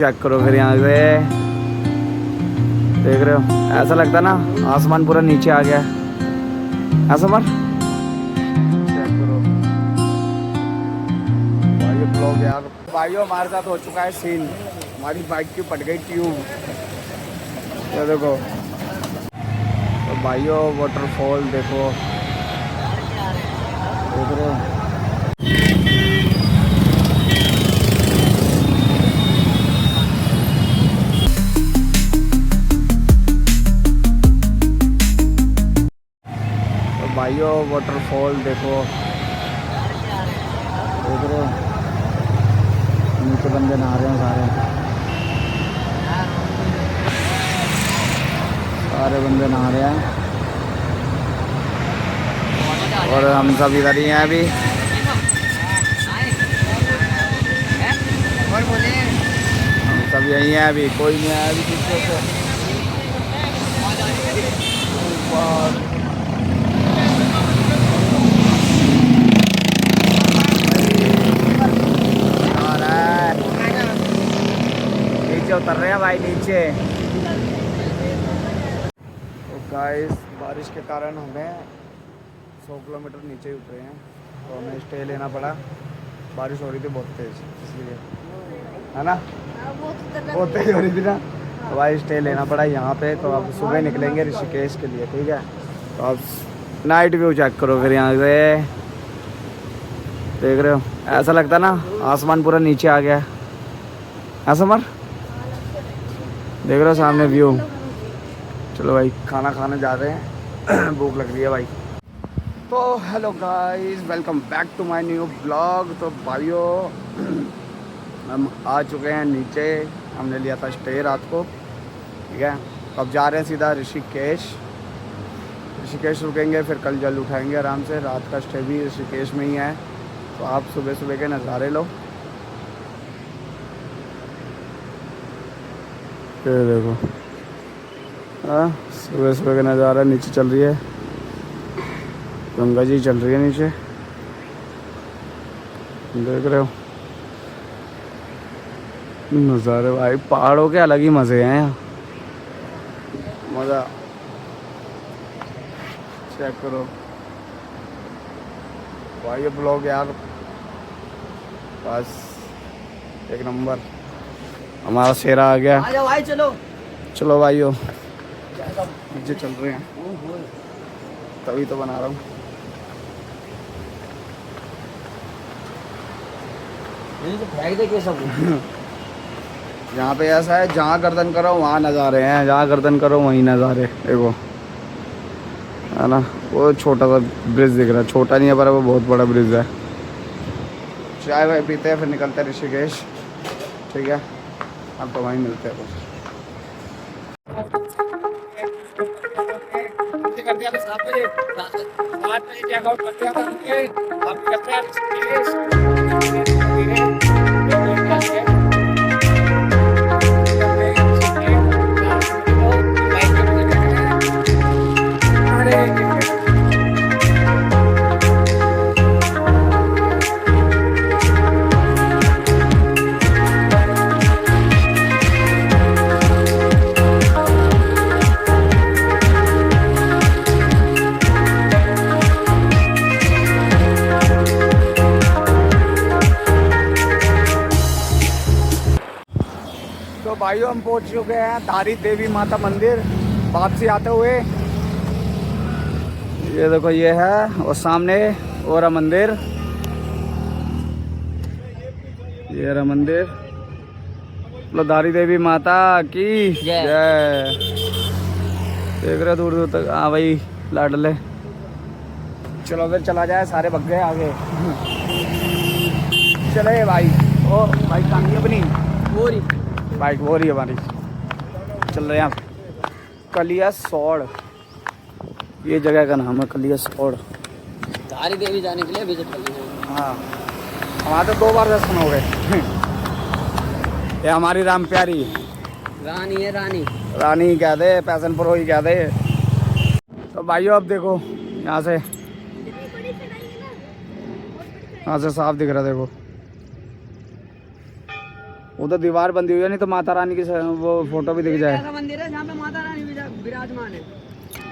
Check करो फिर यहाँ से देख रहे हो, ऐसा लगता ना आसमान पूरा नीचे आ गया ऐसा। मर चेक करो भाई ब्लॉग यार। भाइयों हमारे साथ हो चुका है सीन, हमारी बाइक की फट गई ट्यूब। ये देखो तो भाइयों वाटरफॉल देखो, देख रहे हो। भाइयों वाटरफॉल देखो, देख रहे हो। नीचे बंदे नहा रहे हैं, सारे बंदे नहा रहे हैं और हम सब इधर ही हैं अभी। हम सब यही हैं अभी, कोई नहीं आया अभी पीछे से। नीचे उतर रहे हैं भाई नीचे। तो गाइस बारिश के कारण हमें 100 किलोमीटर नीचे ही उतरे हैं, तो हमें स्टे लेना पड़ा। बारिश हो रही थी बहुत तेज, इसलिए है ना, बहुत तेज हो रही थी ना, तो भाई स्टे लेना पड़ा यहाँ पे। तो अब सुबह निकलेंगे ऋषिकेश के लिए, ठीक है। तो अब नाइट व्यू चेक करो फिर यहाँ से, देख रहे हो। ऐसा लगता ना आसमान पूरा नीचे आ गया ऐसा। मर देख रहे हो सामने व्यू। चलो भाई खाना खाने जा रहे हैं भूख लग रही है भाई। तो hello guys, welcome back to my new blog. तो भाइयों हम आ चुके हैं नीचे, हमने लिया था स्टे रात को, ठीक है। अब जा रहे हैं सीधा ऋषिकेश। ऋषिकेश रुकेंगे, फिर कल जल उठाएंगे आराम से। रात का स्टे भी ऋषिकेश में ही है, तो आप सुबह सुबह के नज़ारे लो। ये देखो, हाँ सुबह सुबह का नज़ारा। नीचे चल रही है गंगा जी, चल रही है नीचे, देख रहे हो नज़ारे भाई। पहाड़ों के अलग ही मज़े हैं यहाँ, मज़ा चेक करो भाई। ये ब्लॉग यार बस एक नंबर। हमारा शेरा आ गया, आ जाओ भाई। चलो चलो भाइयों, नीचे चल रहे हैं, तभी तो बना रहा हूँ। यहाँ पे ऐसा है, जहाँ गर्दन करो वहाँ नज़ारे हैं, जहाँ गर्दन करो वहीं नज़ारे। देखो है ना, वो छोटा सा ब्रिज दिख रहा है, छोटा नहीं है पर वो बहुत बड़ा ब्रिज है। चाय वाय पीते हैं, फिर निकलते हैं ऋषिकेश, ठीक है। अब तो वहीं मिलते हैं कुछ। तो भाइयों हम पहुंच चुके हैं धारी देवी माता मंदिर वापसी आते हुए। ये देखो ये है, और सामने और मंदिर, ये रहा मंदिर। मतलब धारी देवी माता की जय। देख रहे दूर दूर तक, हाँ भाई लाडले। चलो फिर चला जाए, सारे भग गए आगे चले भाई। ओ भाई कहानी अपनी बाइक वो रही है हमारी। चल रहे हैं कलिया सौड़, ये जगह का नाम है कलिया सौड़। धारी देवी जाने के लिए विजिट करनी। हाँ हमारे तो 2 बार दर्शन हो गए ये हमारी राम प्यारी रानी है, रानी कह दे, पैसन प्रो ही कह दे। तो भाइयों अब देखो यहाँ से साफ दिख रहा, देखो उधर दीवार बंदी हुई है, नहीं तो माता रानी की वो फोटो भी दिख जाए। ऐसा मंदिर है जहाँ पे माता रानी विराजमान है,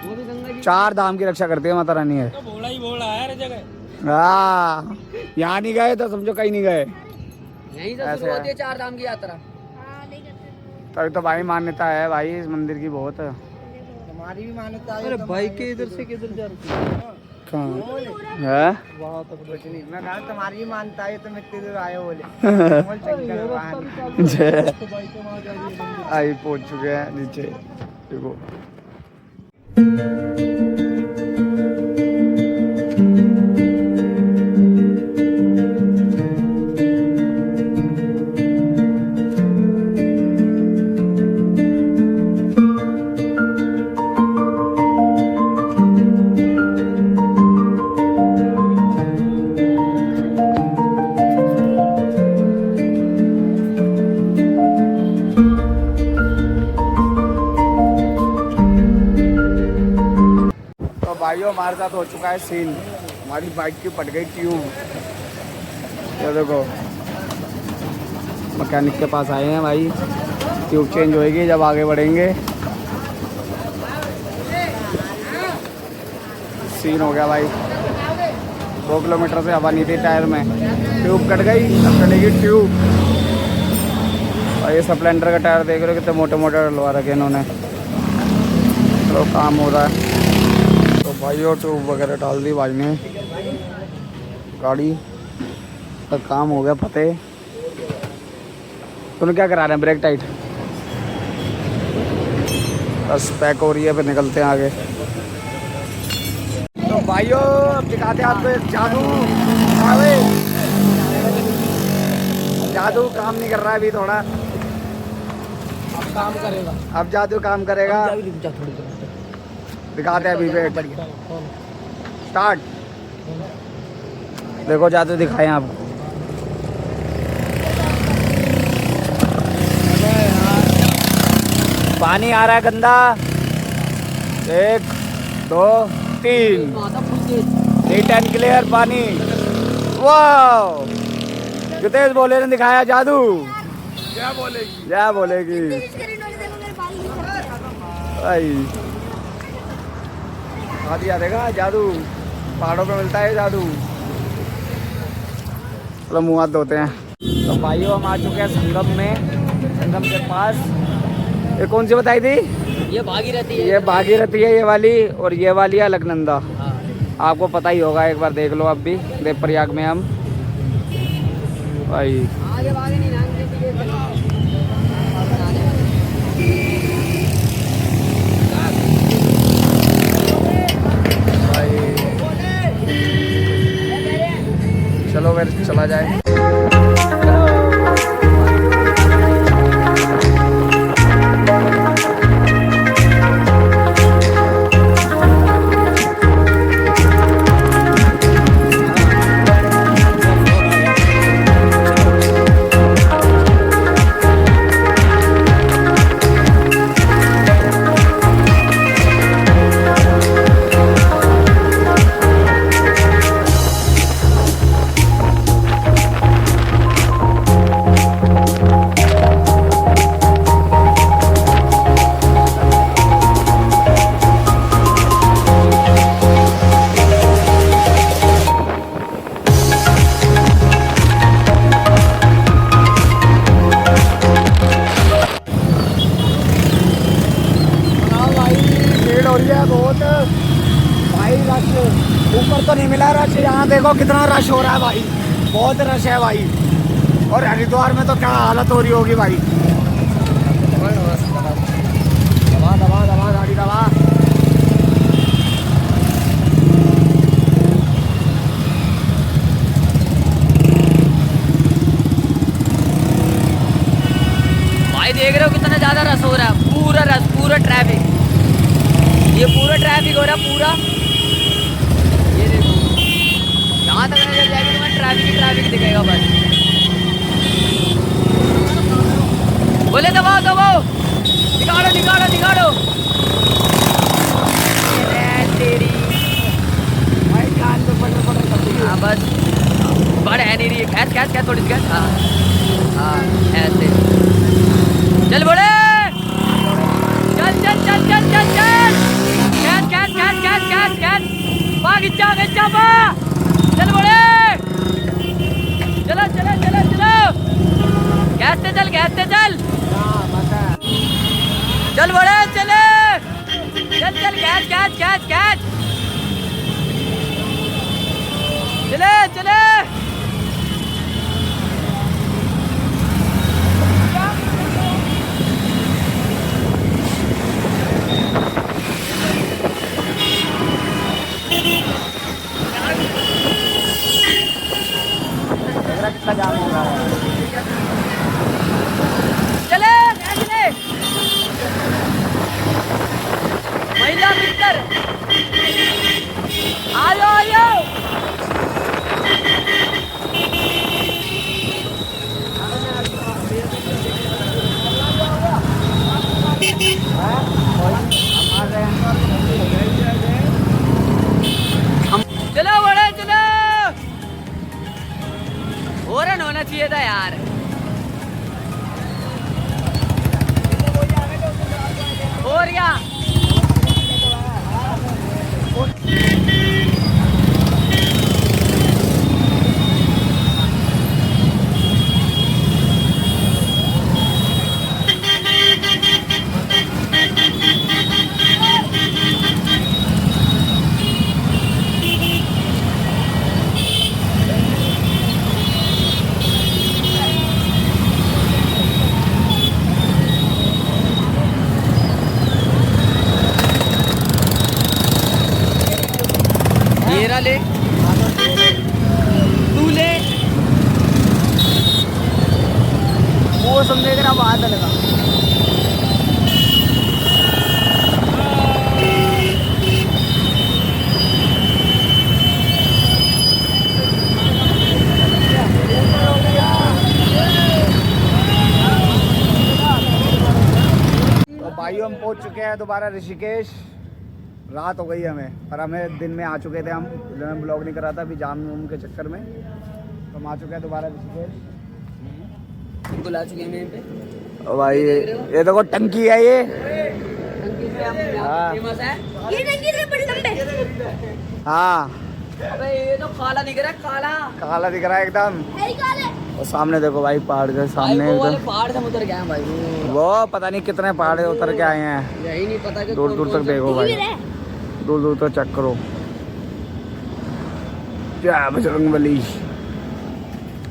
वो भी गंगा जी। 4 धाम की रक्षा करती है माता रानी है। तो भोला ही भोला है हर जगह। हाँ, यहाँ नहीं गए तो समझो कहीं नहीं गए। यहीं से शुरू होती है 4 धाम की यात्रा। तभी तो भाई मान्यता है भाई इस मंदिर की बहुत। हमारी भी मान्यता है। अरे भाई के इधर से किधर जा रही है? कहाँ है? वहाँ तक कुछ नहीं। मैं कहा तुम्हारी भी मानता है तो मैं इतनी दूर आया बोले। आई पहुंच चुके हैं नीचे, देखो। भाइयों हमारे साथ हो चुका है सीन, हमारी बाइक की फट गई ट्यूब। ये देखो मैकेनिक के पास आए हैं भाई, ट्यूब चेंज होएगी जब आगे बढ़ेंगे। सीन हो गया भाई, 2 किलोमीटर से हवा नहीं थी टायर में, ट्यूब कट गई, अब कटेगी ट्यूब। और ये स्प्लेंडर का टायर देख रहे हो कितने मोटे मोटे डलवा रखे इन्होंने। तो काम हो रहा है तो भाई और ट्यूब वगैरह डाल दी भाई ने, गाड़ी का काम हो गया फतेह। तुमने क्या करा रहे हैं? ब्रेक टाइट, बस पैक हो रही है, फिर निकलते हैं आगे। तो भाइयों दिखाते हैं आपको एक जादू। जादू काम नहीं कर रहा है अभी, थोड़ा अब काम करेगा। अब जादू काम करेगा, दिखाते हैं अभी पे। स्टार्ट, देखो जादू दिखाएं आपको। पानी आ रहा है गंदा, 1 2 3, नीट एंड क्लियर पानी। वाह, जितेश बोले ने दिखाया जादू। क्या बोलेगी? क्या बोलेगी भाई? दिया देगा जादू, पहाड़ों पे मिलता है जादू। चलो मुँह हाथ धोते हैं। तो भाइयों हम आ चुके हैं संगम में, संगम के पास। ये कौन सी बताई थी? ये भागीरथी है। ये भागीरथी है ये वाली, और ये वाली है अलकनंदा। हाँ। आपको पता ही होगा, एक बार देख लो। अब भी देवप्रयाग में हम भाई आगे भागे नहीं चलो फिर चला जाए। ऊपर तो नहीं मिला रश, यहाँ देखो कितना रश हो रहा है भाई, बहुत रश है भाई। और हरिद्वार में तो क्या हालत हो रही होगी भाई। दबा दबा दबा गाड़ी दबा। भाई देख रहे हो कितना ज़्यादा रश हो रहा है, पूरा रश, पूरा ट्रैफिक, ये पूरा ट्रैफिक हो रहा है पूरा। ये देखो जहाँ तक नजर जाएगी तो मैं ट्रैफिक दिखेगा बस। बोले दबाओ दबाओ, निकालो निकालो निकालो। तेरी भाई जान तो पड़ हाँ बस बढ़ है नहीं रही, कैस कैस कैस थोड़ी कैस। हाँ हाँ ऐसे चल बड़े चल चल चल चल चल चल catch catch catch catch catch catch भाग इच्छा बा चल बड़े चलो चलो चलो चलो गैस से चल चल बड़े चले चल चल कैच कैच कैच कैच चले चले कितना जाम हो रहा है। चले चले महिला मित्र आयो आयो चलो बड़े चलो ओरन होना चाहिए था यार और क्या मेरा ले तू ले वो समझेगा ना बात लगा। तो भाइयों हम पहुंच चुके हैं दोबारा ऋषिकेश। रात हो गई हमें, पर हमें दिन में आ चुके थे हम, मैं ब्लॉग नहीं कर रहा था अभी जाम वाम के चक्कर में। तो हम आ चुके हैं दोबारा ऋषिकेश। बुला चुके हैं मेरे पे ओ भाई ये देखो टंकी है ये। हाँ। फेमस है ये टंकी से बड़े लंबे। हाँ अबे ये तो काला दिख रहा है काला काला दिख रहा है एकदम। है काले। और सामने देखो भाई पहाड़ के सामने भाई वो वाले एकदम। पहाड़ से उतर गए हैं भाई वो पता नहीं कितने पहाड़ उतर के आए हैं। यही नहीं पता कि दूर दूर तक देखो भाई, दूर दूर तक चेक करो। क्या बजरंग बली।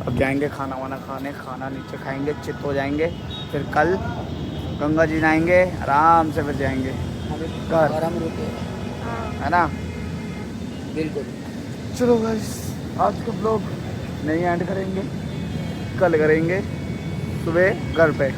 अब जाएंगे खाना वाना खाने, खाना नीचे खाएंगे, चित हो जाएंगे, फिर कल गंगा जी नहाएंगे, आराम से फिर जाएंगे घर, और हम रुके है ना। बिल्कुल। चलो गाइस आज का ब्लॉग नहीं एंड करेंगे, कल करेंगे सुबह घर पे।